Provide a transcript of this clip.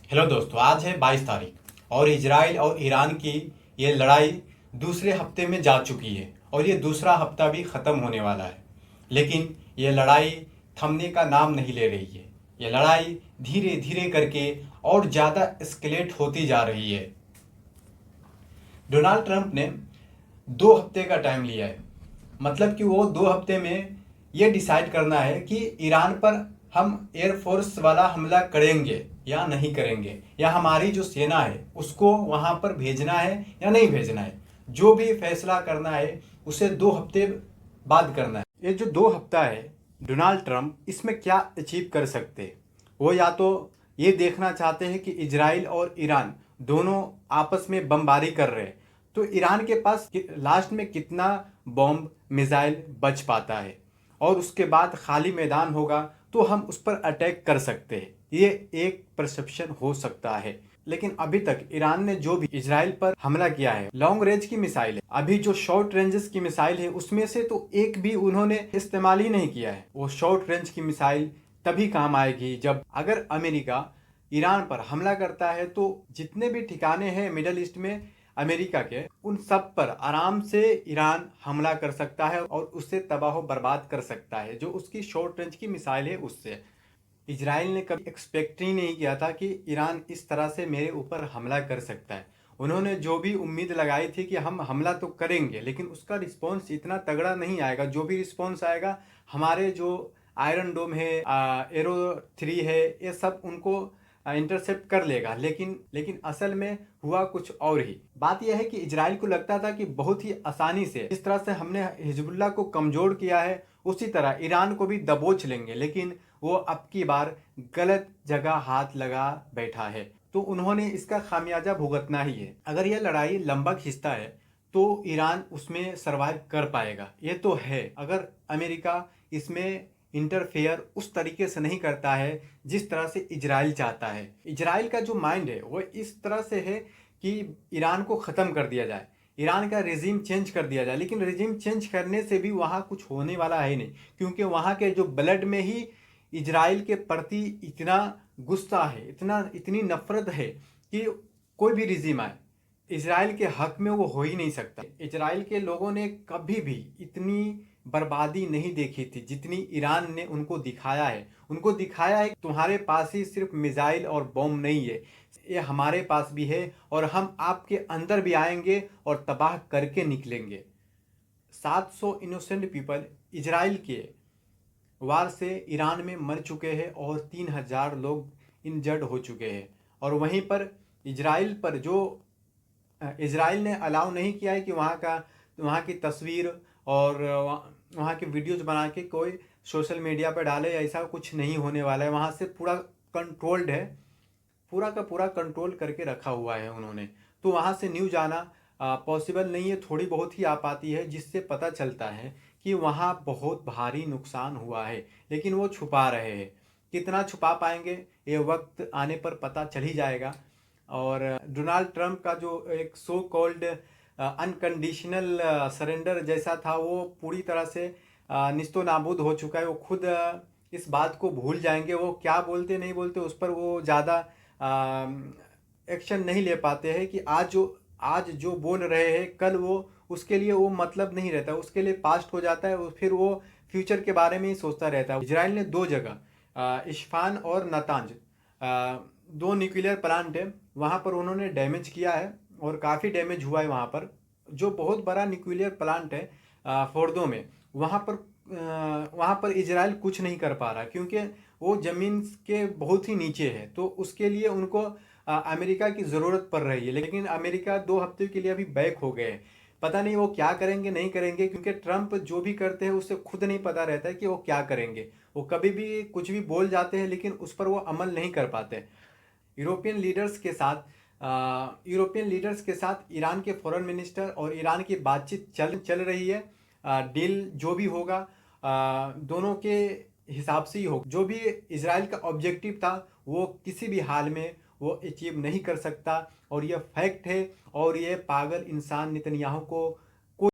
Hello दोस्तों, आज है 22 तारीख और इजराइल और ईरान की ये लड़ाई दूसरे हफ्ते में जा चुकी है और ये दूसरा हफ्ता भी ख़त्म होने वाला है। लेकिन ये लड़ाई थमने का नाम नहीं ले रही है। ये लड़ाई धीरे धीरे करके और ज़्यादा एस्केलेट होती जा रही है। डोनाल्ड ट्रंप ने 2 हफ्ते का टाइम लिया है। मतलब कि वो 2 हफ्ते में ये डिसाइड करना है कि ईरान पर हम एयरफोर्स वाला हमला करेंगे या नहीं करेंगे, या हमारी जो सेना है उसको वहाँ पर भेजना है या नहीं भेजना है। जो भी फैसला करना है उसे 2 हफ्ते बाद करना है। ये जो 2 हफ्ता है, डोनाल्ड ट्रंप इसमें क्या अचीव कर सकते हैं। वो या तो ये देखना चाहते हैं कि इजराइल और ईरान दोनों आपस में बमबारी कर रहे हैं, तो ईरान के पास लास्ट में कितना बॉम्ब मिसाइल बच पाता है और उसके बाद खाली मैदान होगा तो हम उस पर अटैक कर सकते हैं। ये एक परसेप्शन हो सकता है। लेकिन अभी तक ईरान ने जो भी इजराइल पर हमला किया है लॉन्ग रेंज की मिसाइल है, अभी जो शॉर्ट रेंजेस की मिसाइल है उसमें से तो एक भी उन्होंने इस्तेमाल ही नहीं किया है। वो शॉर्ट रेंज की मिसाइल तभी काम आएगी जब अगर अमेरिका ईरान पर हमला करता है तो जितने भी ठिकाने हैं मिडल ईस्ट में अमेरिका के, उन सब पर आराम से ईरान हमला कर सकता है और उससे तबाह बर्बाद कर सकता है, जो उसकी शॉर्ट रेंज की मिसाइल है उससे। इजराइल ने कभी एक्सपेक्ट ही नहीं किया था कि ईरान इस तरह से मेरे ऊपर हमला कर सकता है। उन्होंने जो भी उम्मीद लगाई थी कि हम हमला तो करेंगे लेकिन उसका रिस्पॉन्स इतना तगड़ा नहीं आएगा। जो भी रिस्पॉन्स आएगा, हमारे जो आयरन डोम है, एरो 3 है, ये सब उनको इंटरसेप्ट कर लेगा। लेकिन लेकिन असल में हुआ कुछ और ही। बात यह है कि इजराइल को लगता था कि बहुत ही आसानी से जिस तरह से हमने हिजबुल्लाह को कमजोर किया है उसी तरह ईरान को भी दबोच लेंगे, लेकिन वो अब की बार गलत जगह हाथ लगा बैठा है। तो उन्होंने इसका खामियाजा भुगतना ही है। अगर यह लड़ाई लंबा खिंचता है तो ईरान उसमें सरवाइव कर पाएगा, ये तो है, अगर अमेरिका इसमें इंटरफेयर उस तरीके से नहीं करता है जिस तरह से इजराइल चाहता है। इजराइल का जो माइंड है वो इस तरह से है कि ईरान को ख़त्म कर दिया जाए, ईरान का रिजीम चेंज कर दिया जाए। लेकिन रिजीम चेंज करने से भी वहाँ कुछ होने वाला है नहीं, क्योंकि वहाँ के जो ब्लड में ही इजराइल के प्रति इतना गुस्सा है, इतनी नफरत है कि कोई भी रिजीम आए इजराइल के हक में वो हो ही नहीं सकता। इजराइल के लोगों ने कभी भी इतनी बर्बादी नहीं देखी थी जितनी ईरान ने उनको दिखाया है। उनको दिखाया है कि तुम्हारे पास ही सिर्फ मिसाइल और बॉम्ब नहीं है, ये हमारे पास भी है और हम आपके अंदर भी आएंगे और तबाह करके निकलेंगे। 700 इनोसेंट पीपल इजराइल के वार से ईरान में मर चुके हैं और 3000 लोग इंजर्ड हो चुके हैं। और वहीं पर इजराइल पर जो इजराइल ने अलाउ नहीं किया है कि वहाँ की तस्वीर और वहाँ की वीडियोज बना के कोई सोशल मीडिया पर डाले, ऐसा कुछ नहीं होने वाला है। वहाँ से पूरा कंट्रोल्ड है, पूरा का पूरा कंट्रोल करके रखा हुआ है उन्होंने। तो वहाँ से न्यूज आना पॉसिबल नहीं है, थोड़ी बहुत ही आ पाती है जिससे पता चलता है कि वहाँ बहुत भारी नुकसान हुआ है। लेकिन वो छुपा रहे हैं, कितना छुपा पाएंगे ये वक्त आने पर पता चल ही जाएगा। और डोनाल्ड ट्रंप का जो एक सो कॉल्ड अनकंडीशनल सरेंडर जैसा था वो पूरी तरह से निस्तो नाबूद हो चुका है। वो खुद इस बात को भूल जाएंगे, वो क्या बोलते नहीं बोलते उस पर वो ज़्यादा एक्शन नहीं ले पाते हैं कि आज जो बोल रहे हैं कल वो उसके लिए वो मतलब नहीं रहता, उसके लिए पास्ट हो जाता है, फिर वो फ्यूचर के बारे में ही सोचता रहता है। इजराइल ने 2 जगह इस्फान और नतांज 2 न्यूक्लियर प्लांट है, वहाँ पर उन्होंने डैमेज किया है और काफ़ी डैमेज हुआ है। वहाँ पर जो बहुत बड़ा न्यूक्लियर प्लांट है फोर्दो में, वहाँ पर इजराइल कुछ नहीं कर पा रहा क्योंकि वो ज़मीन के बहुत ही नीचे है। तो उसके लिए उनको अमेरिका की ज़रूरत पड़ रही है। लेकिन अमेरिका 2 हफ्ते के लिए अभी बैक हो गए। पता नहीं वो क्या करेंगे नहीं करेंगे, क्योंकि ट्रंप जो भी करते हैं उससे खुद नहीं पता रहता है कि वो क्या करेंगे। वो कभी भी कुछ भी बोल जाते हैं लेकिन उस पर वो अमल नहीं कर पाते। यूरोपियन लीडर्स के साथ ईरान के फॉरेन मिनिस्टर और ईरान की बातचीत चल रही है। डील जो भी होगा दोनों के हिसाब से ही होगा। जो भी इजराइल का ऑब्जेक्टिव था वो किसी भी हाल में वो अचीव नहीं कर सकता और यह फैक्ट है। और ये पागल इंसान नेतन्याहू को